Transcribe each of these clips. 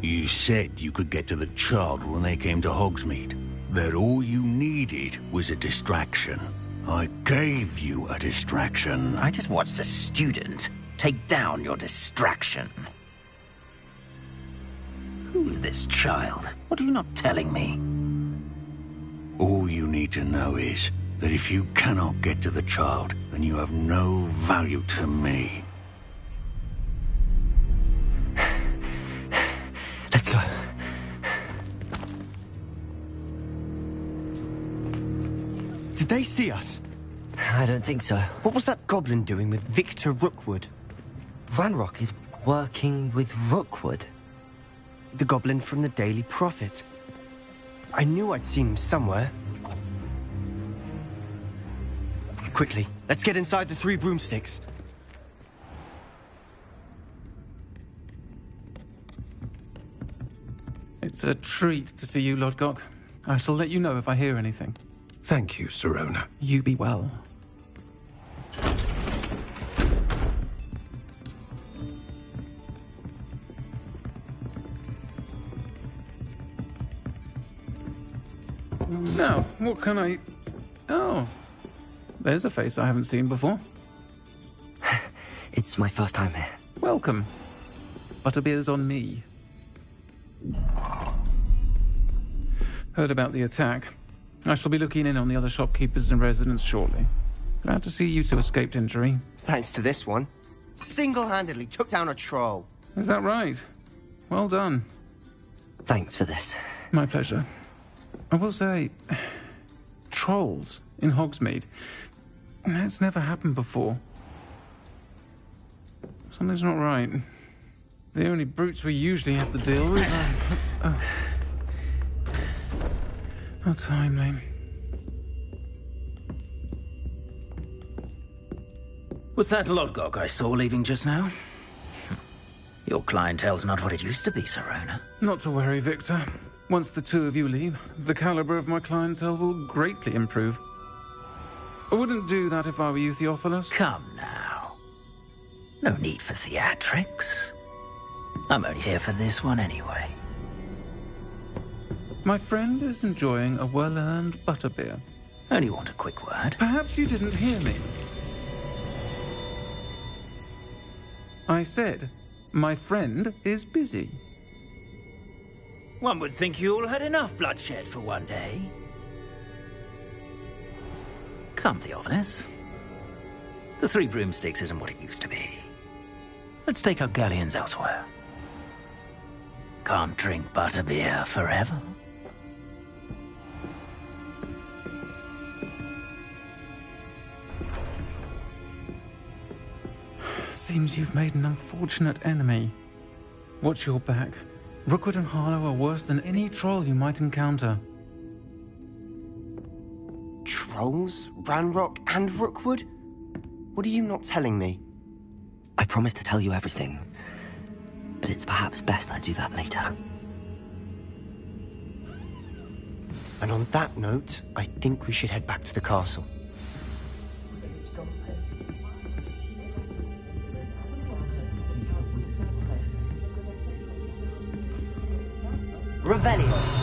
You said you could get to the child when they came to Hogsmeade. That all you needed was a distraction. I gave you a distraction. I just watched a student take down your distraction. Who's this child? What are you not telling me? All you need to know is that if you cannot get to the child, then you have no value to me. Let's go. Did they see us? I don't think so. What was that goblin doing with Victor Rookwood? Ranrock is working with Rookwood. The goblin from the Daily Prophet. I knew I'd seen him somewhere. Quickly, let's get inside the 3 broomsticks. It's a treat to see you, Lodgok. I shall let you know if I hear anything. Thank you, Sirona. You be well. Now, what can I... Oh, there's a face I haven't seen before. It's my first time here. Welcome. Butterbeer's on me. Heard about the attack. I shall be looking in on the other shopkeepers and residents shortly. Glad to see you two escaped injury. Thanks to this one. Single-handedly took down a troll. Is that right? Well done. Thanks for this. My pleasure. I will say, trolls in Hogsmeade. That's never happened before. Something's not right. The only brutes we usually have to deal with are... How timely. Was that Lodgok I saw leaving just now? Your clientele's not what it used to be, Sirona. Not to worry, Victor. Once the two of you leave, the caliber of my clientele will greatly improve. I wouldn't do that if I were you, Theophilus. Come now. No need for theatrics. I'm only here for this one anyway. My friend is enjoying a well-earned butterbeer. Only want a quick word. Perhaps you didn't hear me. I said, my friend is busy. One would think you all had enough bloodshed for one day. Come, Theophilus. The 3 broomsticks isn't what it used to be. Let's take our galleons elsewhere. Can't drink butterbeer forever. Seems you've made an unfortunate enemy. Watch your back. Rookwood and Harlow are worse than any troll you might encounter. Trolls? Ranrock and Rookwood? What are you not telling me? I promised to tell you everything, but it's perhaps best I do that later. And on that note, I think we should head back to the castle. Revelio.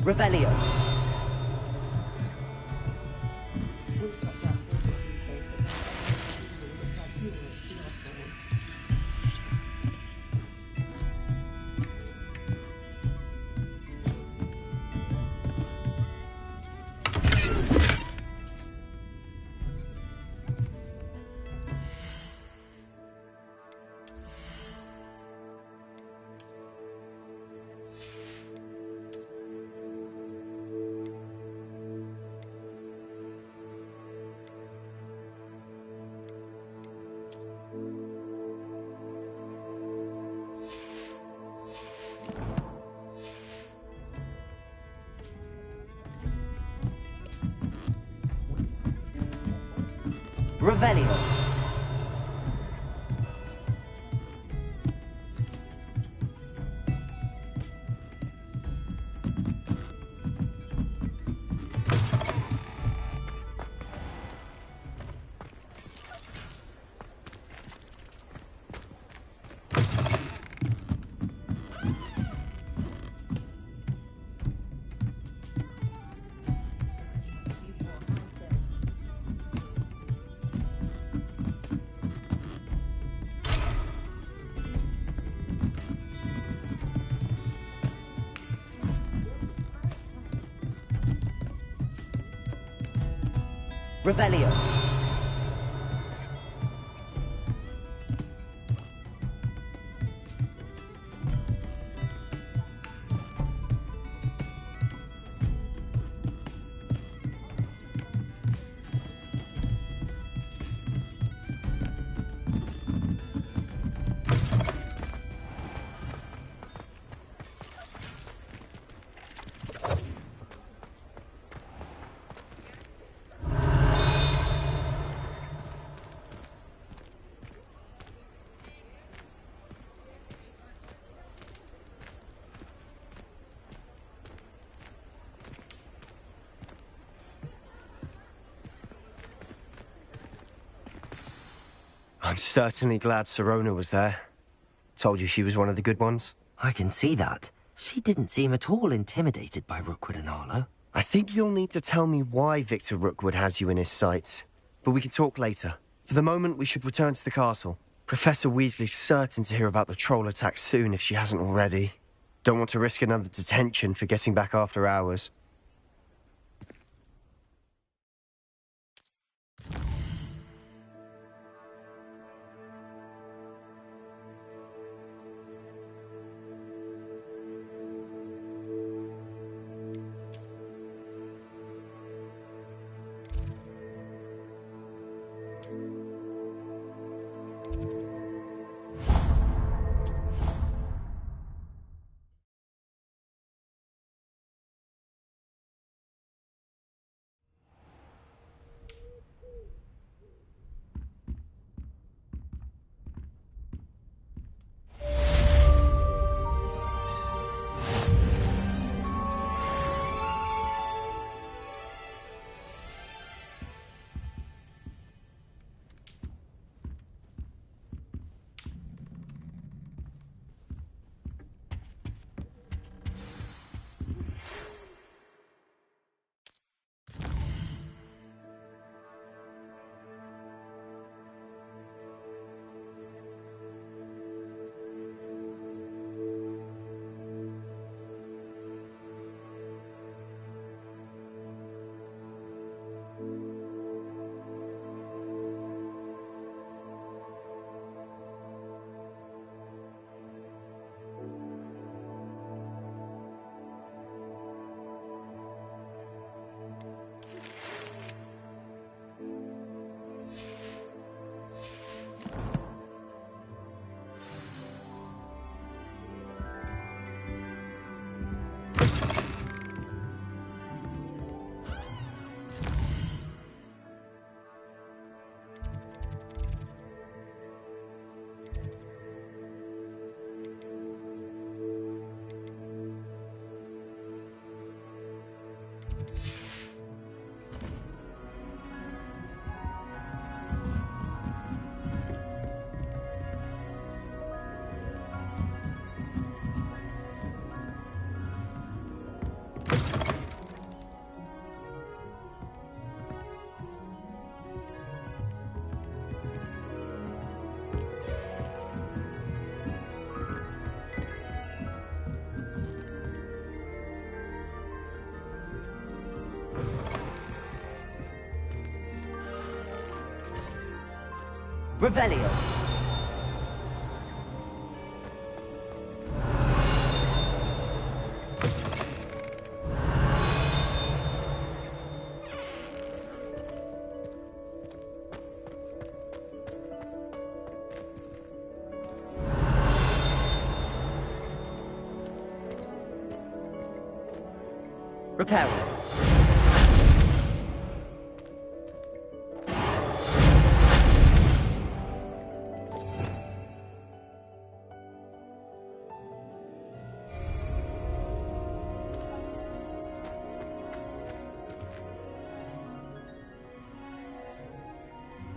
Revelio. Revelio. Revelio. I'm certainly glad Sirona was there. Told you she was one of the good ones. I can see that. She didn't seem at all intimidated by Rookwood and Arlo. I think you'll need to tell me why Victor Rookwood has you in his sights. But we can talk later. For the moment, we should return to the castle. Professor Weasley's certain to hear about the troll attack soon if she hasn't already. Don't want to risk another detention for getting back after hours. Revelio. Reparo.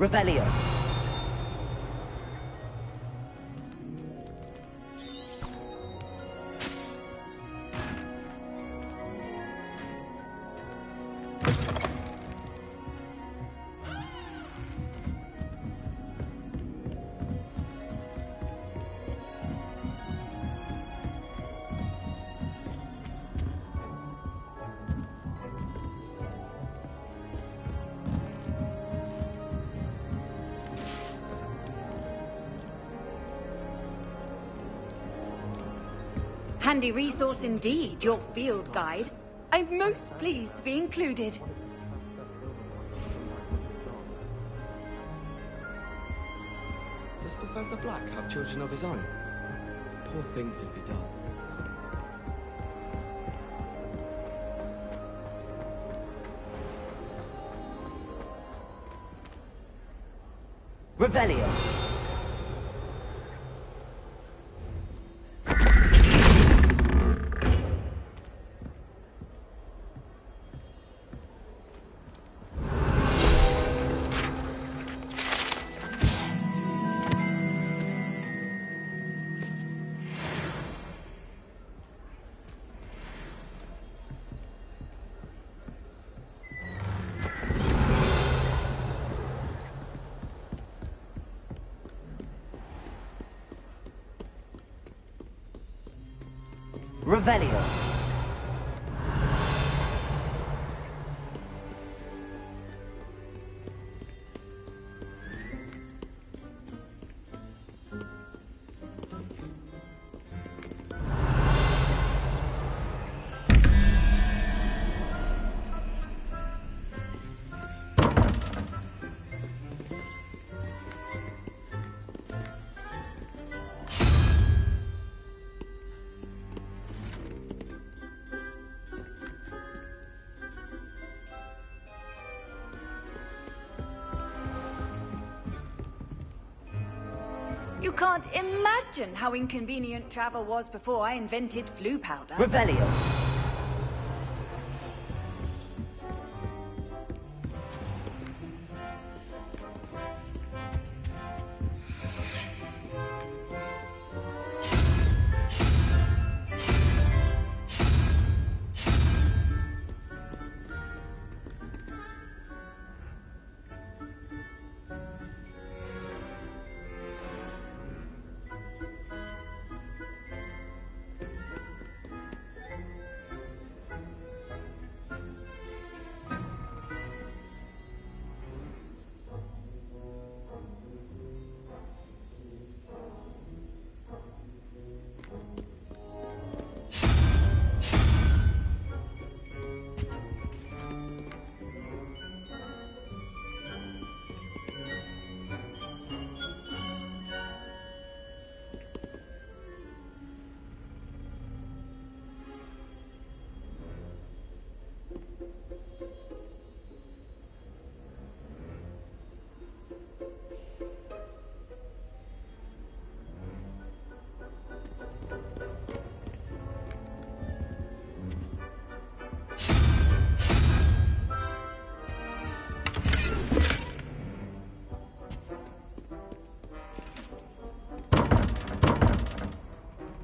Revelio. Handy resource indeed, your field guide. I'm most pleased to be included. Does Professor Black have children of his own? Poor things if he does. Revelio. Revelio. You can't imagine how inconvenient travel was before I invented flu powder. Revelio.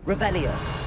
Revelio.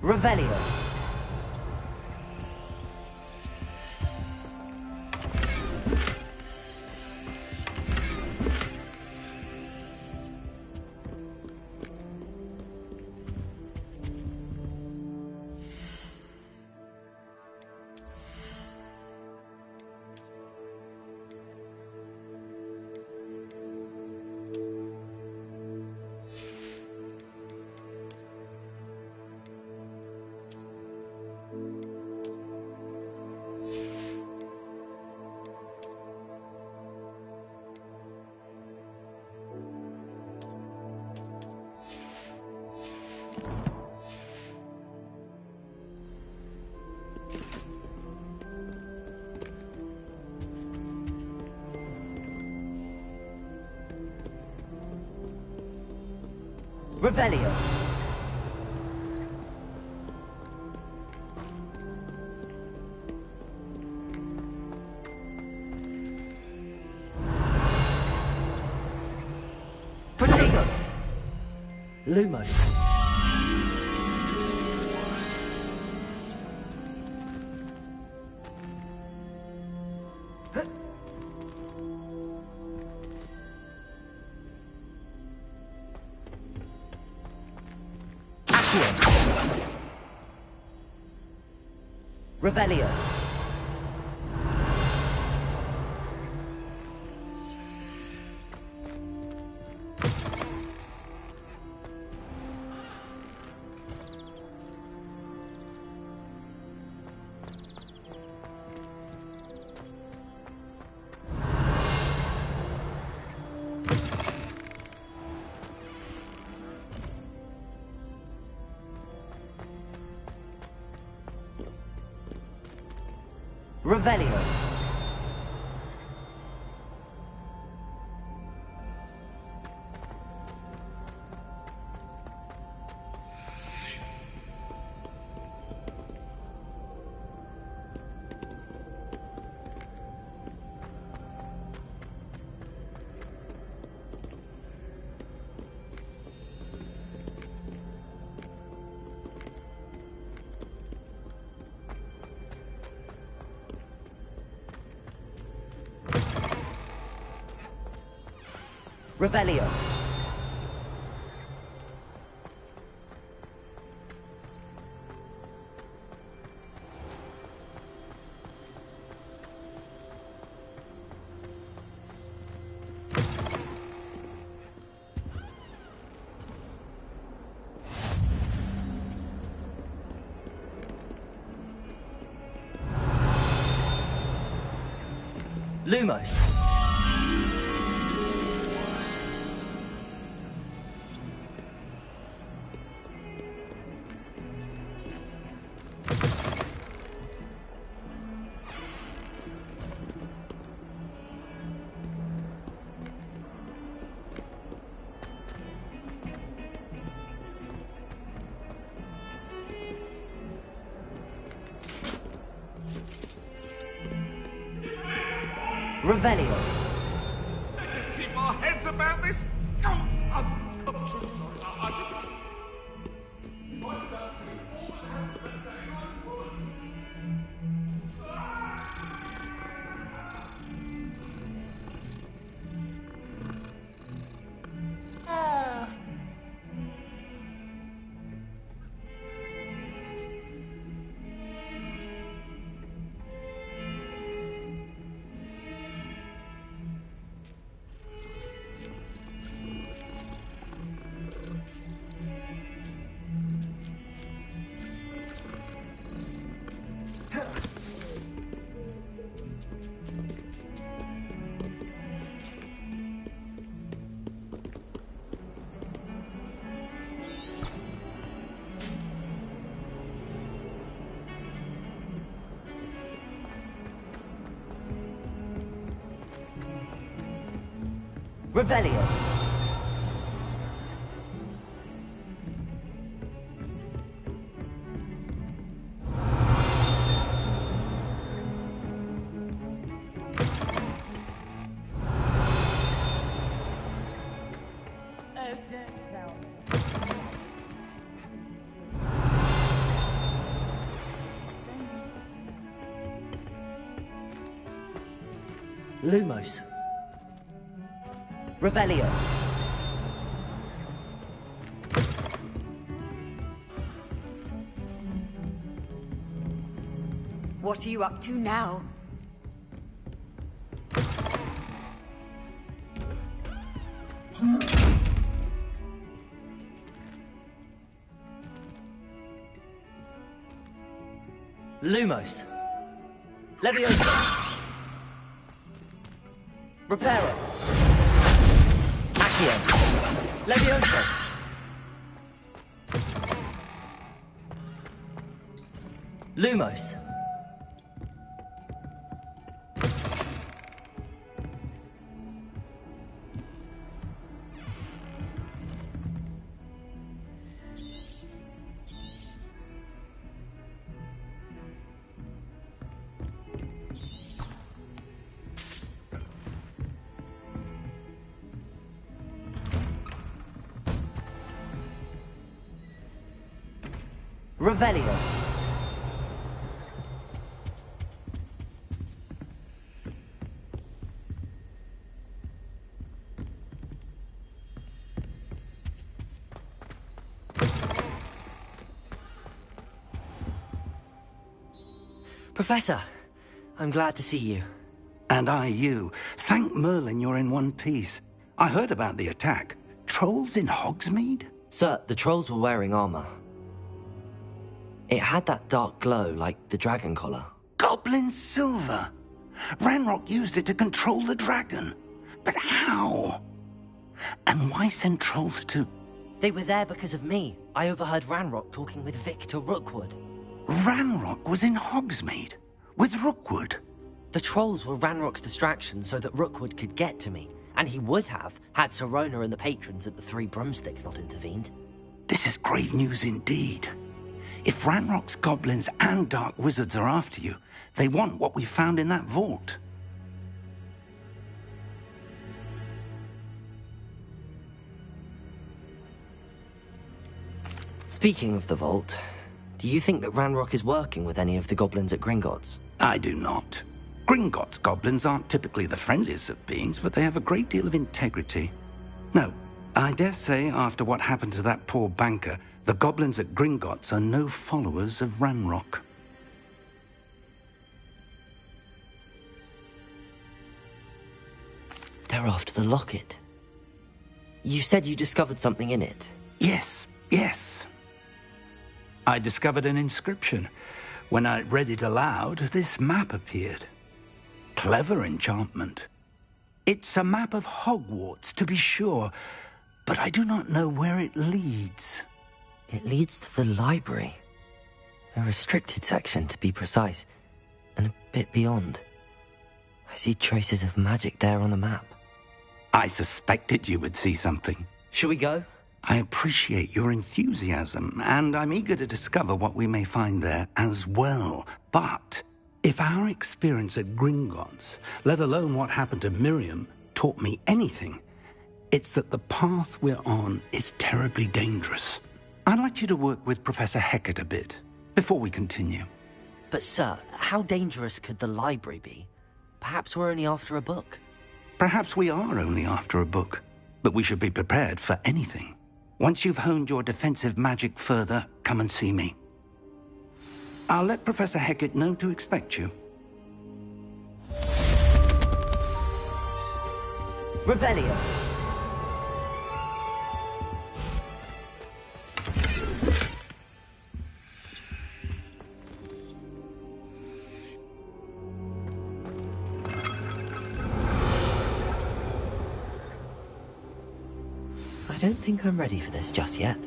Revelio. Revelio. Protego. Lumos. Revelio. Revelio. Revelio. Lumos. Revelio. Let's just keep our heads about this. Oh, I'm so sorry. Revelio. Lumos. Revelio. What are you up to now? Lumos. Leviosa. Reparo. Accio. Leviosa. Lumos. Revelio. Professor, I'm glad to see you. And I you. Thank Merlin you're in one piece. I heard about the attack. Trolls in Hogsmeade? Sir, the trolls were wearing armor. It had that dark glow like the dragon collar. Goblin silver! Ranrock used it to control the dragon. But how? And why send trolls to... They were there because of me. I overheard Ranrock talking with Victor Rookwood. Ranrock was in Hogsmeade? With Rookwood? The trolls were Ranrock's distraction so that Rookwood could get to me. And he would have, had Sirona and the patrons at the Three Broomsticks not intervened. This is grave news indeed. If Ranrock's goblins and dark wizards are after you, they want what we found in that vault. Speaking of the vault, do you think that Ranrock is working with any of the goblins at Gringotts? I do not. Gringotts goblins aren't typically the friendliest of beings, but they have a great deal of integrity. No, I dare say after what happened to that poor banker, the goblins at Gringotts are no followers of Ranrock. They're after the locket. You said you discovered something in it. Yes. I discovered an inscription. When I read it aloud, this map appeared. Clever enchantment. It's a map of Hogwarts, to be sure, but I do not know where it leads. It leads to the library. A restricted section, to be precise, and a bit beyond. I see traces of magic there on the map. I suspected you would see something. Shall we go? I appreciate your enthusiasm, and I'm eager to discover what we may find there as well. But if our experience at Gringotts, let alone what happened to Miriam, taught me anything, it's that the path we're on is terribly dangerous. I'd like you to work with Professor Hecat a bit, before we continue. But sir, how dangerous could the library be? Perhaps we're only after a book. Perhaps we are only after a book, but we should be prepared for anything. Once you've honed your defensive magic further, come and see me. I'll let Professor Hecat know to expect you. Revelio. I don't think I'm ready for this just yet.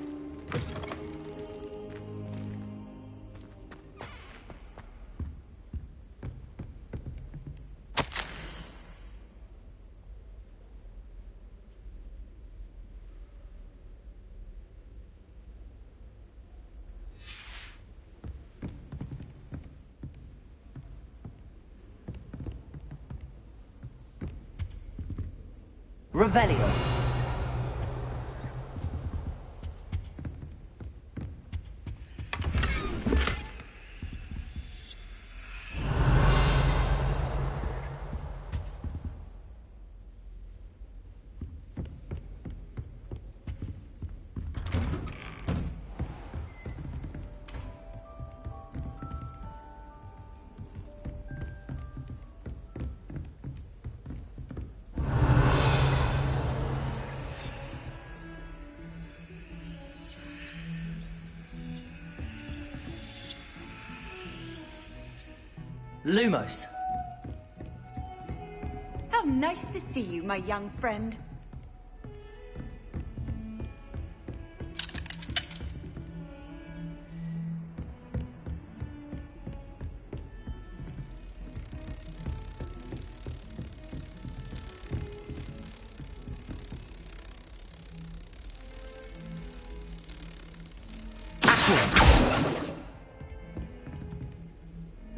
Revelio. Lumos. How nice to see you, my young friend.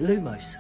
Lumos.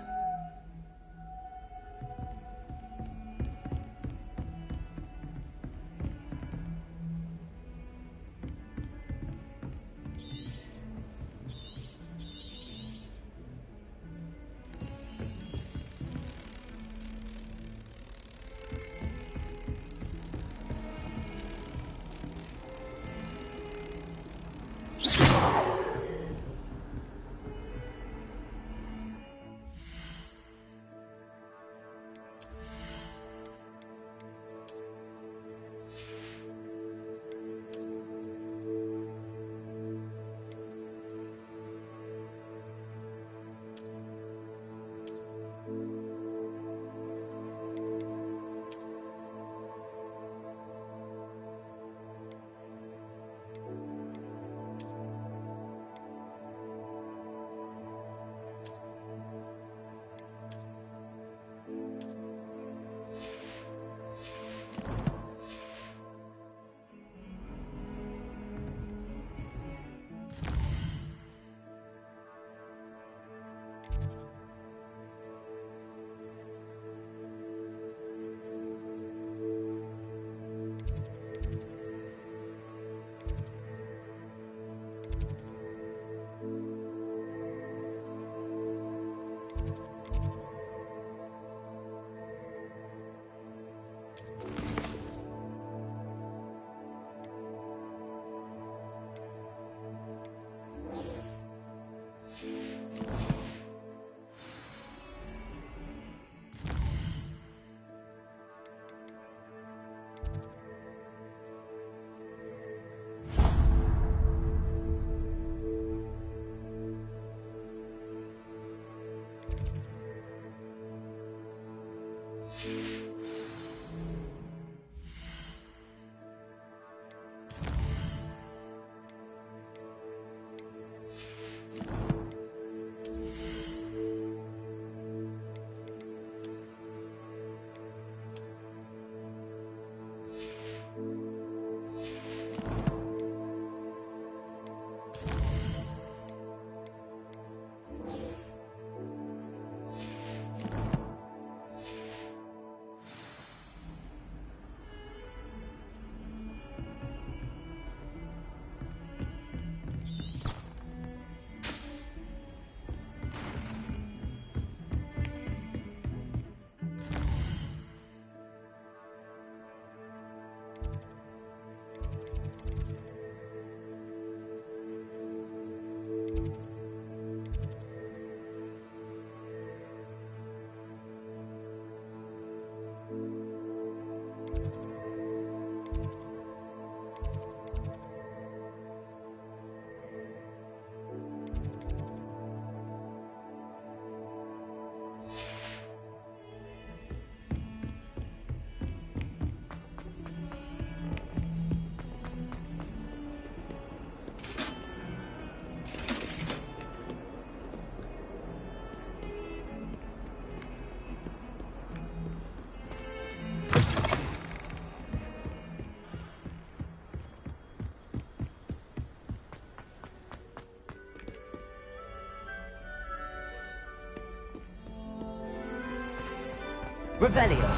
Revelio.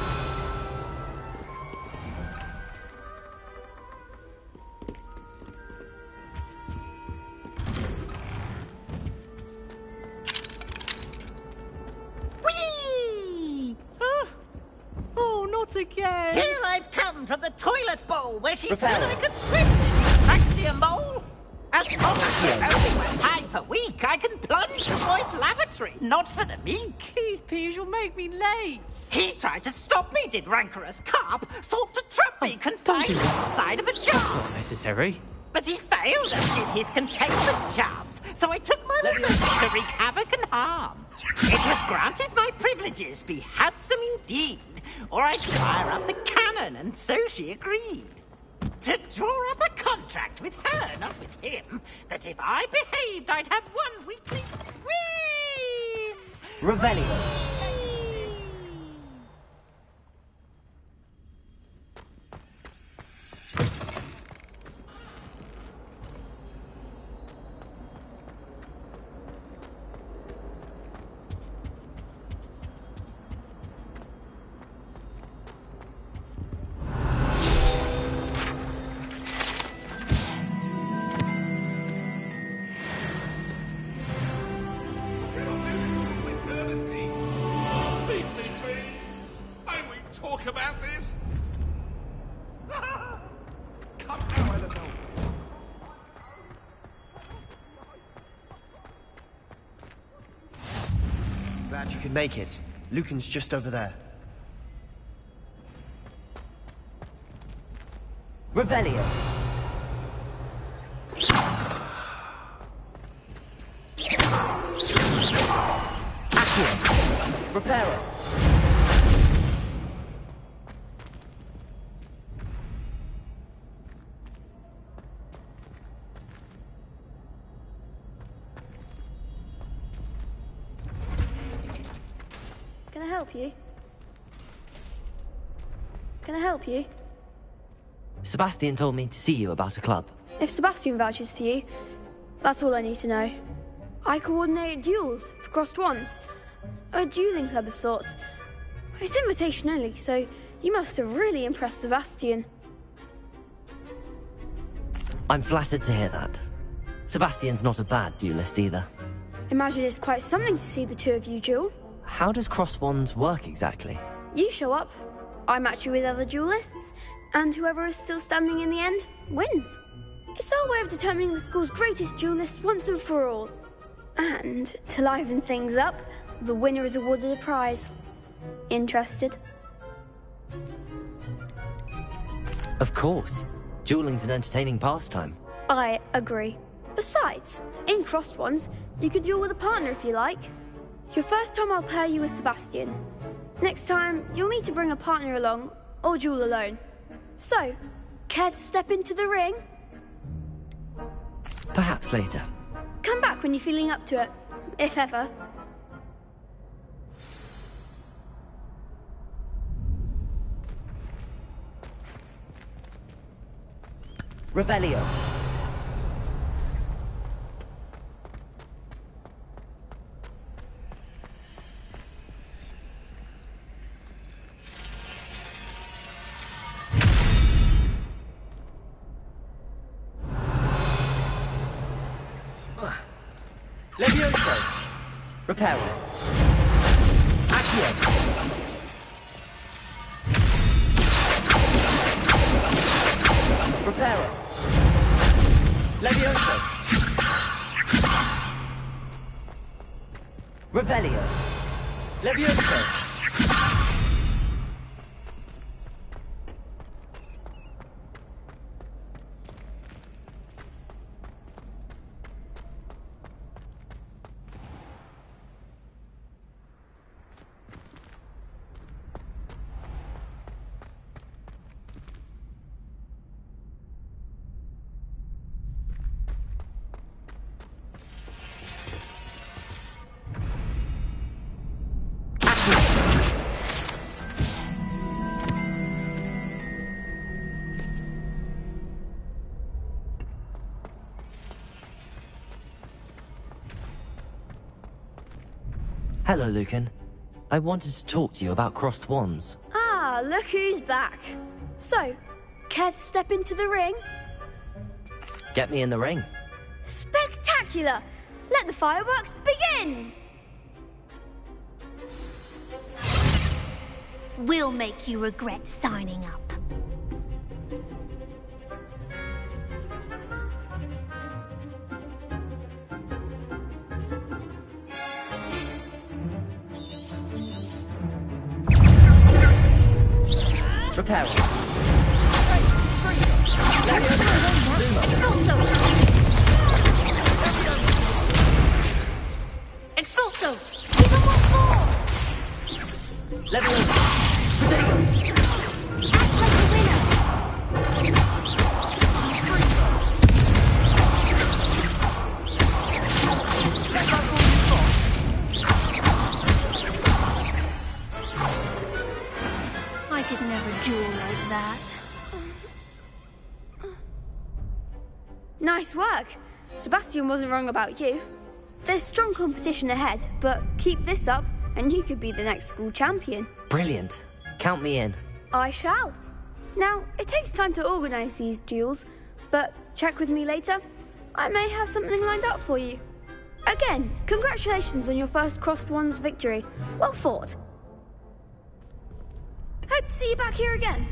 Whee! Huh? Oh, not again! Here I've come from the toilet bowl where she said I could swim. Praxia mole. As long as it's only one time per week, I can plunge the boy's lavatory. Not for the meek. These peeves will make me late. He tried to stop me, did rancorous carp. Sought to trap me confined inside of a jar. Not necessary. But he found failed us did his containment charms, so I took my revenge to wreak havoc and harm. It was granted my privileges be handsome indeed, or I'd fire up the cannon, and so she agreed. To draw up a contract with her, not with him, that if I behaved, I'd have 1 weekly swim! Revelio. Talk about this? Come now, Eleanor. Glad you could make it. Lucan's just over there. Revelio. Accio. Reparo. Can I help you? Can I help you? Sebastian told me to see you about a club. If Sebastian vouches for you, that's all I need to know. I coordinate duels for crossed wands. A dueling club of sorts. It's invitation only, so you must have really impressed Sebastian. I'm flattered to hear that. Sebastian's not a bad duelist either. Imagine it's quite something to see the two of you duel. How does cross wands work exactly? You show up, I match you with other duelists, and whoever is still standing in the end wins. It's our way of determining the school's greatest duelist once and for all. And to liven things up, the winner is awarded a prize. Interested? Of course. Dueling's an entertaining pastime. I agree. Besides, in crossed ones, you could duel with a partner if you like. Your first time I'll pair you with Sebastian. Next time, you'll need to bring a partner along, or duel alone. So, care to step into the ring? Perhaps later. Come back when you're feeling up to it, if ever. Revelio. Levioso. Reparo. Accio. Reparo. Levioso. Revelio. Levioso. Hello, Lucan. I wanted to talk to you about crossed wands. Ah, look who's back. So, care to step into the ring? Get me in the ring. Spectacular! Let the fireworks begin! We'll make you regret signing up. Reparo. Also, Nice work. Sebastian wasn't wrong about you. There's strong competition ahead, but keep this up and you could be the next school champion. Brilliant. Count me in. I shall. Now, it takes time to organise these duels, but check with me later. I may have something lined up for you. Again, congratulations on your first Crossed Wands victory. Well fought. Hope to see you back here again.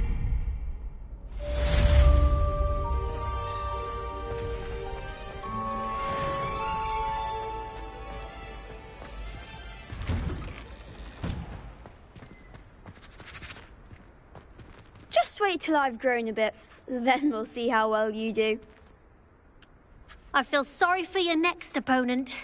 Just wait till I've grown a bit, then we'll see how well you do. I feel sorry for your next opponent.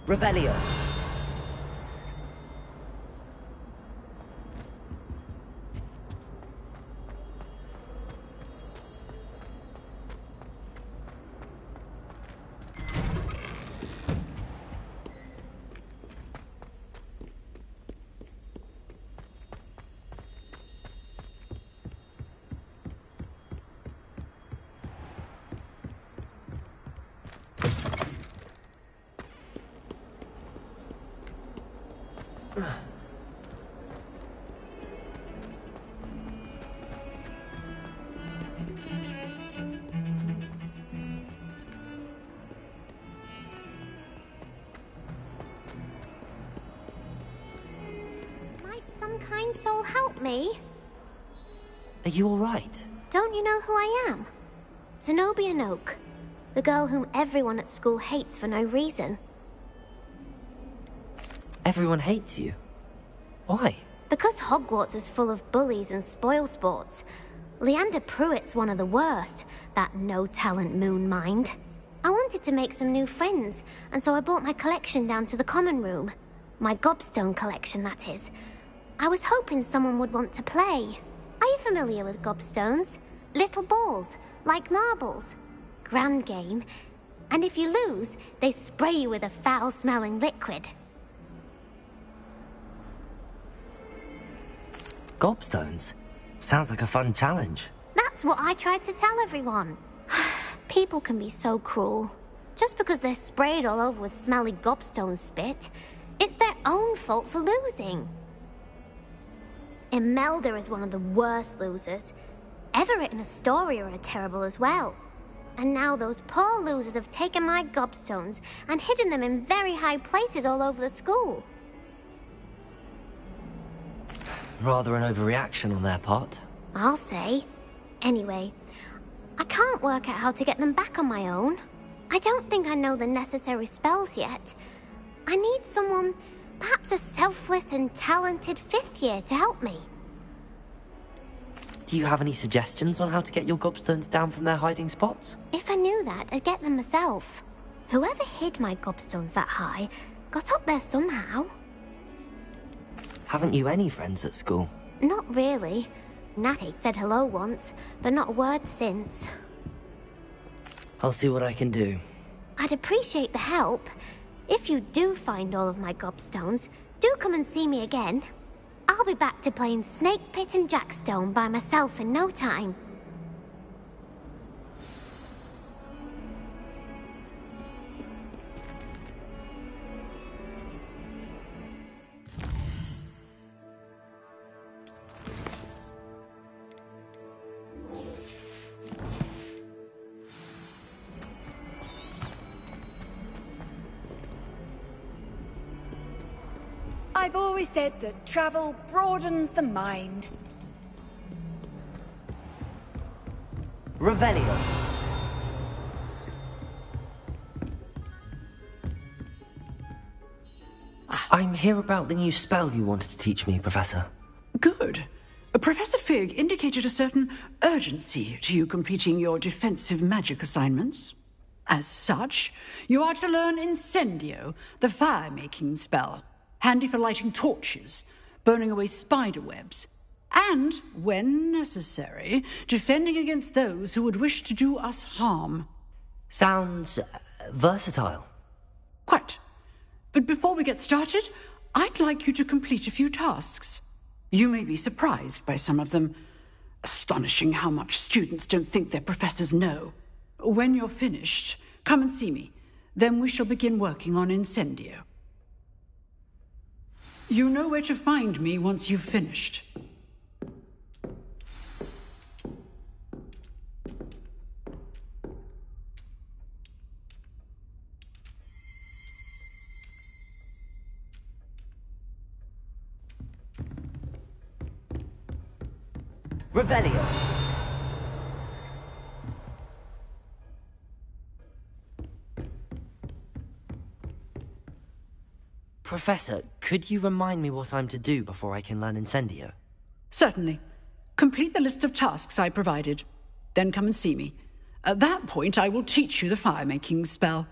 Revelio. Might some kind soul help me? Are you all right? Don't you know who I am? Zenobia Noak, the girl whom everyone at school hates for no reason. Everyone hates you. Why? Because Hogwarts is full of bullies and spoilsports. Leander Pruitt's one of the worst, that no-talent moon mind. I wanted to make some new friends, and so I brought my collection down to the common room. My gobstone collection, that is. I was hoping someone would want to play. Are you familiar with gobstones? Little balls, like marbles. Grand game. And if you lose, they spray you with a foul-smelling liquid. Gobstones? Sounds like a fun challenge. That's what I tried to tell everyone. People can be so cruel. Just because they're sprayed all over with smelly gobstone spit, it's their own fault for losing. Imelda is one of the worst losers. Everett and Astoria are terrible as well. And now those poor losers have taken my gobstones and hidden them in very high places all over the school. Rather an overreaction on their part. I'll say. Anyway, I can't work out how to get them back on my own. I don't think I know the necessary spells yet. I need someone, perhaps a selfless and talented fifth year to help me. Do you have any suggestions on how to get your gobstones down from their hiding spots? If I knew that, I'd get them myself. Whoever hid my gobstones that high got up there somehow. Haven't you any friends at school? Not really. Natty said hello once, but not a word since. I'll see what I can do. I'd appreciate the help. If you do find all of my gobstones, do come and see me again. I'll be back to playing Snake Pit and Jackstone by myself in no time. I've always said that travel broadens the mind. Revelio. I'm here about the new spell you wanted to teach me, Professor. Good. Professor Fig indicated a certain urgency to you completing your defensive magic assignments. As such, you are to learn Incendio, the fire-making spell, handy for lighting torches, burning away spider webs, and, when necessary, defending against those who would wish to do us harm. Sounds versatile. Quite. But before we get started, I'd like you to complete a few tasks. You may be surprised by some of them. Astonishing how much students don't think their professors know. When you're finished, come and see me. Then we shall begin working on Incendio. You know where to find me once you've finished. Revelio. Professor, could you remind me what I'm to do before I can learn Incendio? Certainly. Complete the list of tasks I provided. Then come and see me. At that point, I will teach you the fire-making spell.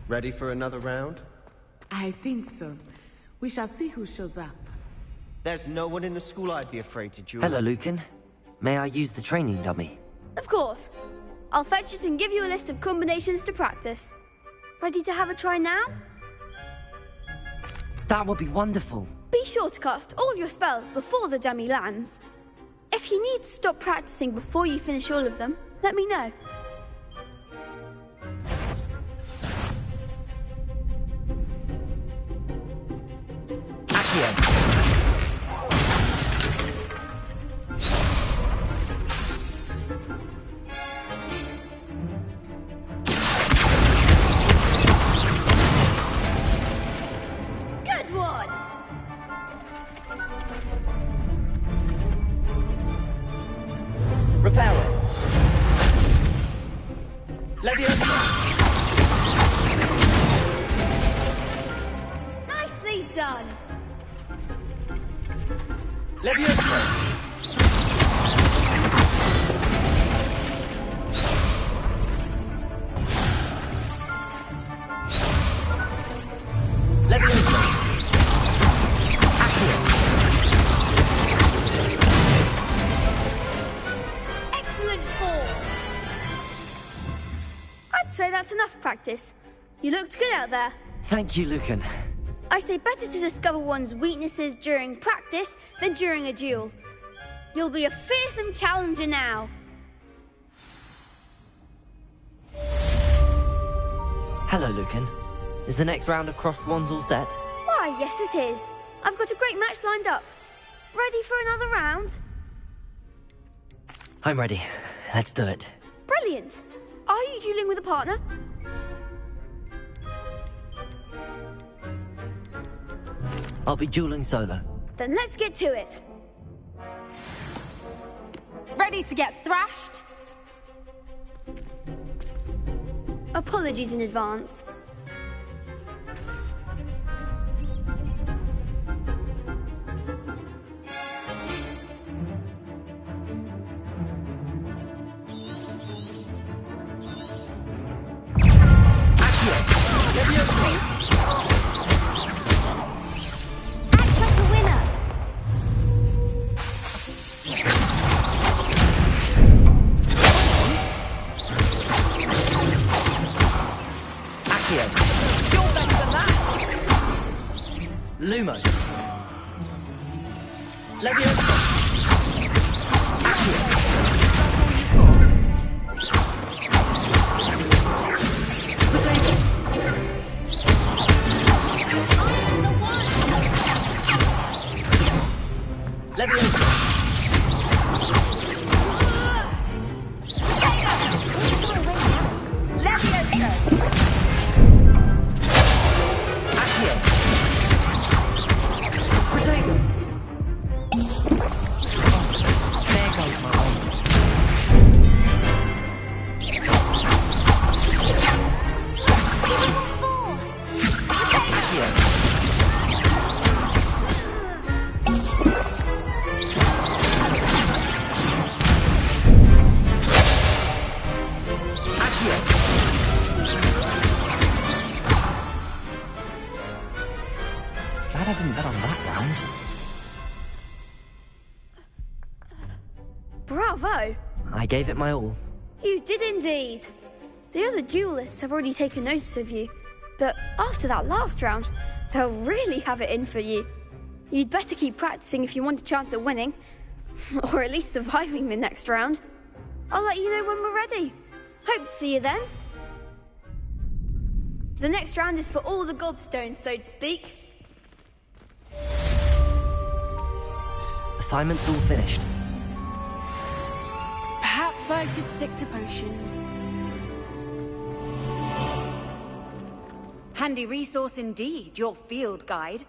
Ready for another round? I think so. We shall see who shows up. There's no one in the school I'd be afraid to duel. Hello, Lucan. May I use the training dummy? Of course. I'll fetch it and give you a list of combinations to practice. Ready to have a try now? That would be wonderful. Be sure to cast all your spells before the dummy lands. If you need to stop practicing before you finish all of them, let me know. Good one! Reparo. Nicely done! Excellent form! I'd say that's enough practice. You looked good out there. Thank you, Lucan. I say better to discover one's weaknesses during practice than during a duel. You'll be a fearsome challenger now. Hello, Lucan. Is the next round of crossed wands all set? Why, yes it is. I've got a great match lined up. Ready for another round? I'm ready. Let's do it. Brilliant. Are you dueling with a partner? I'll be dueling solo. Then let's get to it. Ready to get thrashed? Apologies in advance. Lumo. Glad I didn't bet on that round. Bravo! I gave it my all. You did indeed. The other duelists have already taken notice of you, but after that last round, they'll really have it in for you. You'd better keep practicing if you want a chance at winning, or at least surviving the next round. I'll let you know when we're ready. Hope to see you then. The next round is for all the gobstones, so to speak. Assignment's all finished. Perhaps I should stick to potions. Handy resource indeed, your field guide.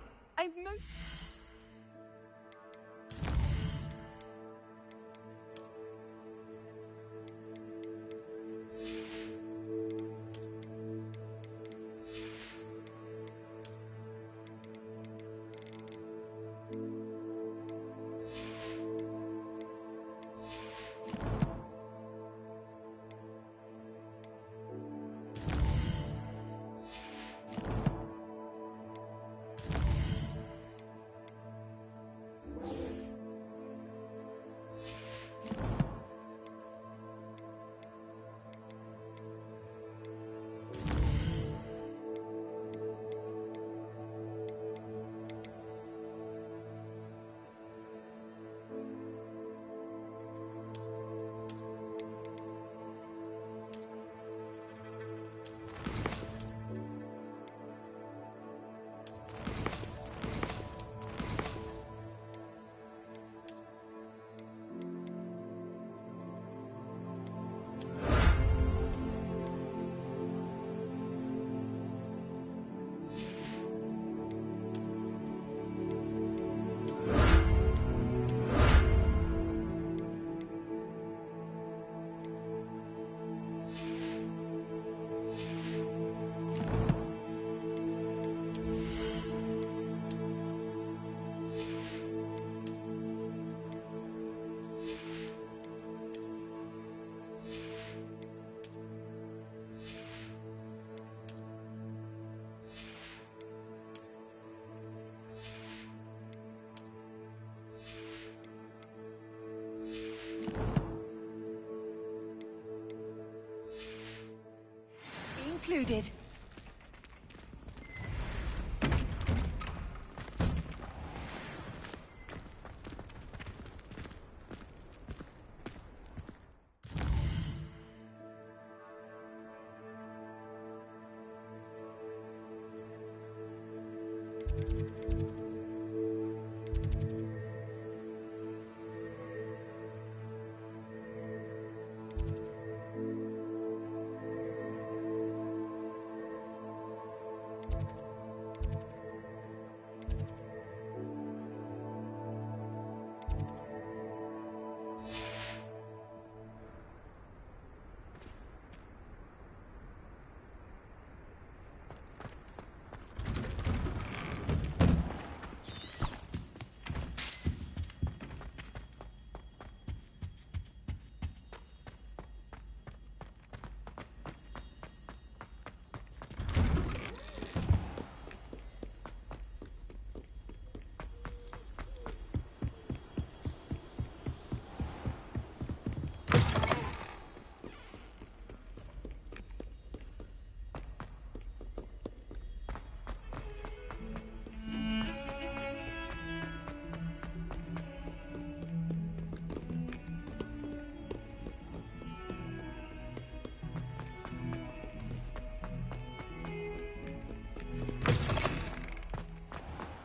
Included.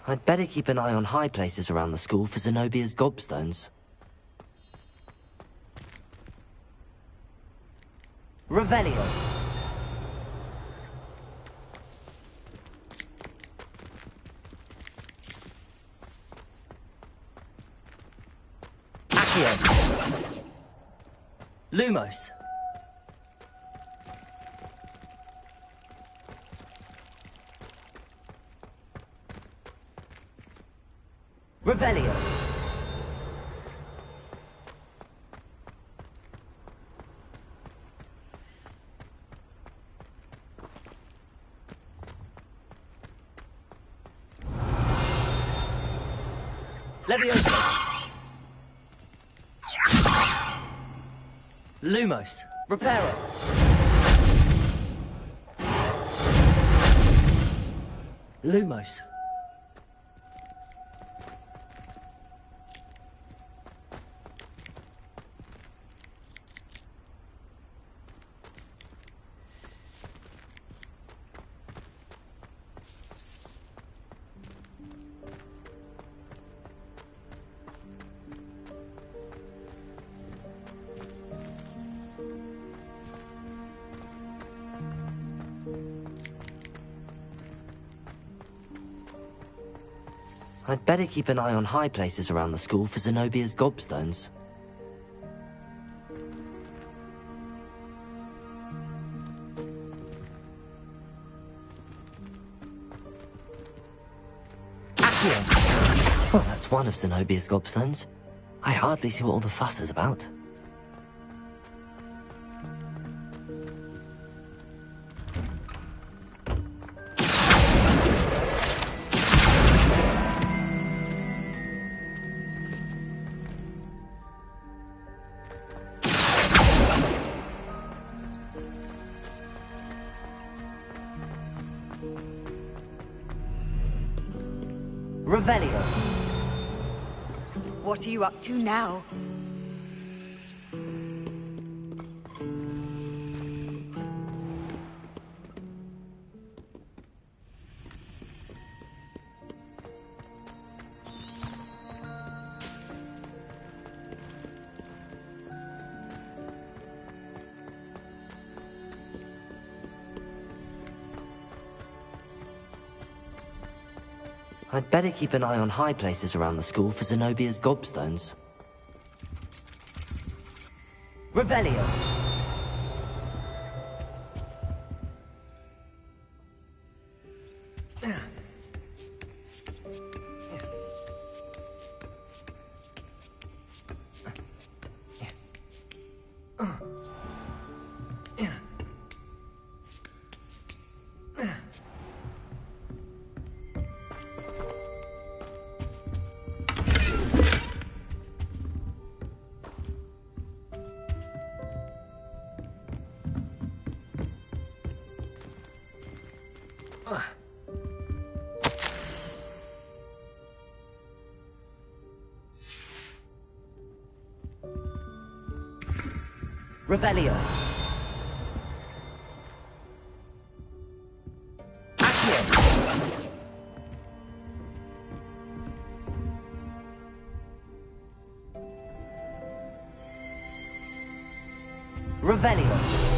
I'd better keep an eye on high places around the school for Zenobia's gobstones. Revelio. Accio. Lumos. Revelio. Leviosa. Lumos. Reparo. Lumos. I'd better keep an eye on high places around the school for Zenobia's gobstones. Accio! Well, that's one of Zenobia's gobstones. I hardly see what all the fuss is about. Revelio. What are you up to now? I'd better keep an eye on high places around the school for Zenobia's gobstones. Revelio. Revelio. Accio. Revelio.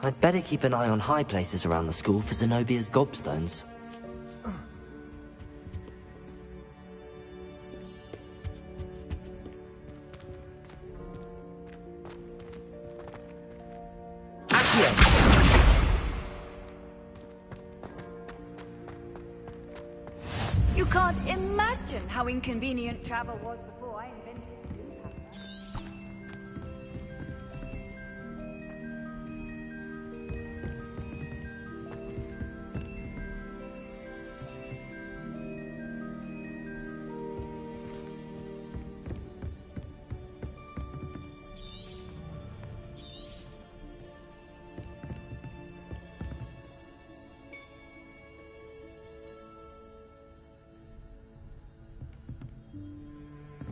I'd better keep an eye on high places around the school for Zenobia's gobstones. You can't imagine how inconvenient travel was before I invented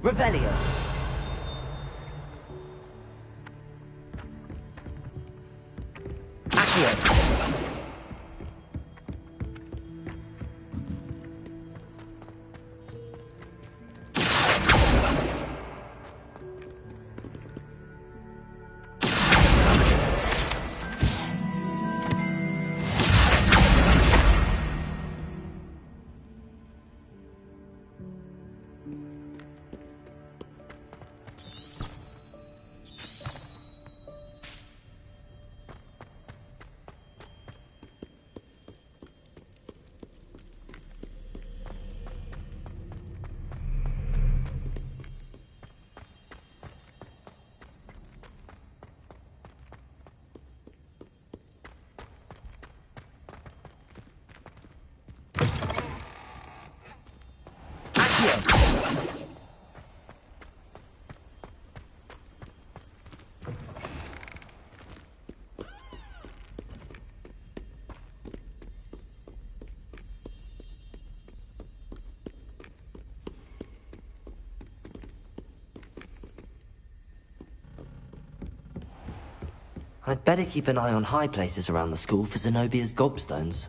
Revelio. Accio. I'd better keep an eye on high places around the school for Zenobia's gobstones.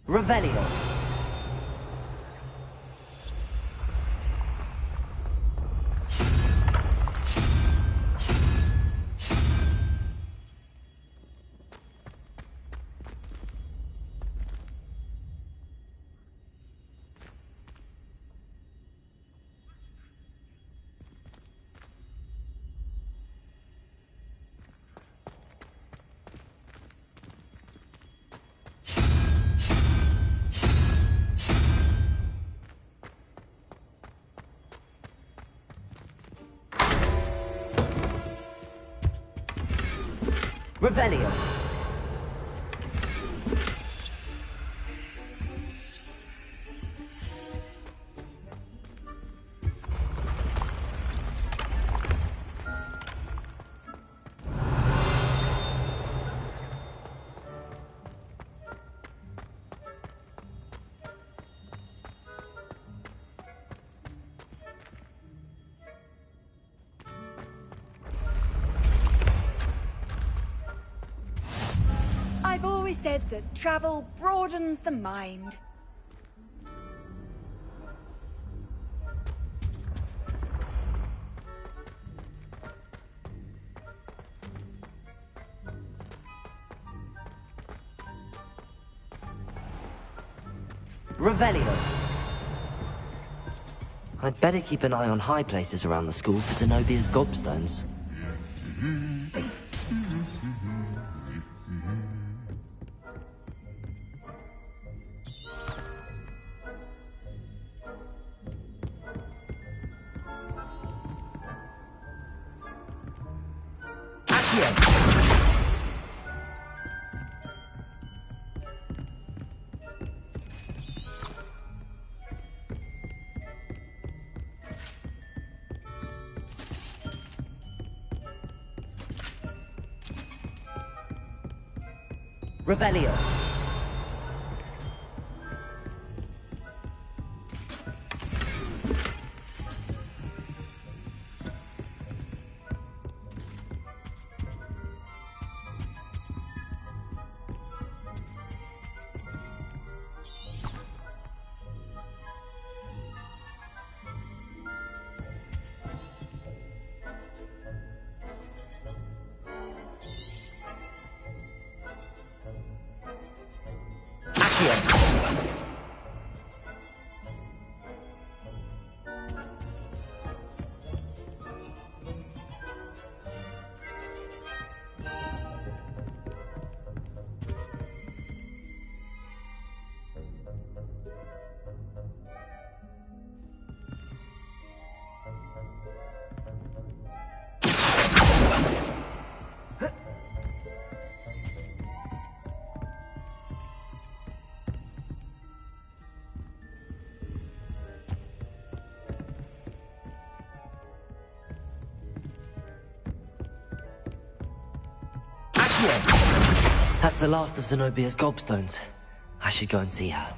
Revelio. Revelio. I've always said that travel broadens the mind. Revelio. I'd better keep an eye on high places around the school for Zenobia's gobstones. Revelio. That's the last of Zenobia's gobstones. I should go and see her.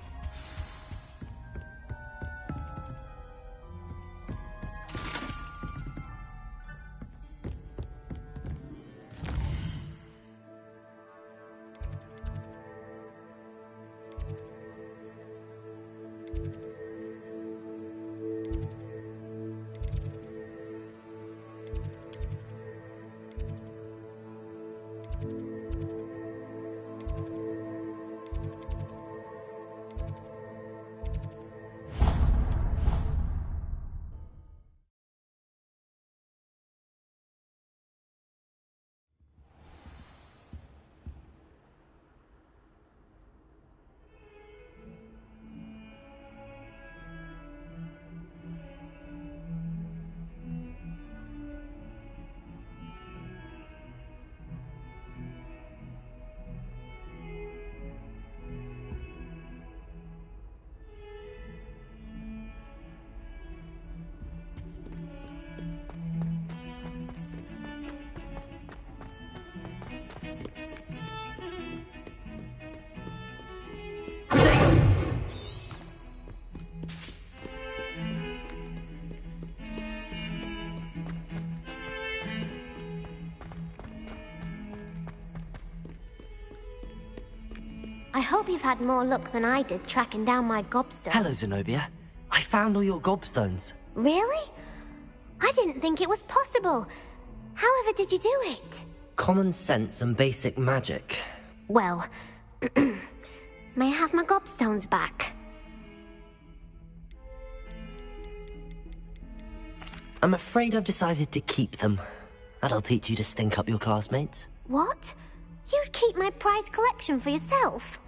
hope you've had more luck than I did tracking down my gobstone. Hello, Zenobia. I found all your gobstones. Really? I didn't think it was possible. However did you do it? Common sense and basic magic. Well, may I have my gobstones back? I'm afraid I've decided to keep them. That'll teach you to stink up your classmates. What? You'd keep my prized collection for yourself?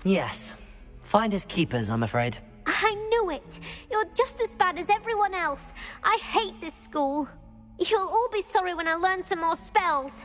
Yes. Finders keepers, I'm afraid. I knew it! You're just as bad as everyone else. I hate this school. You'll all be sorry when I learn some more spells.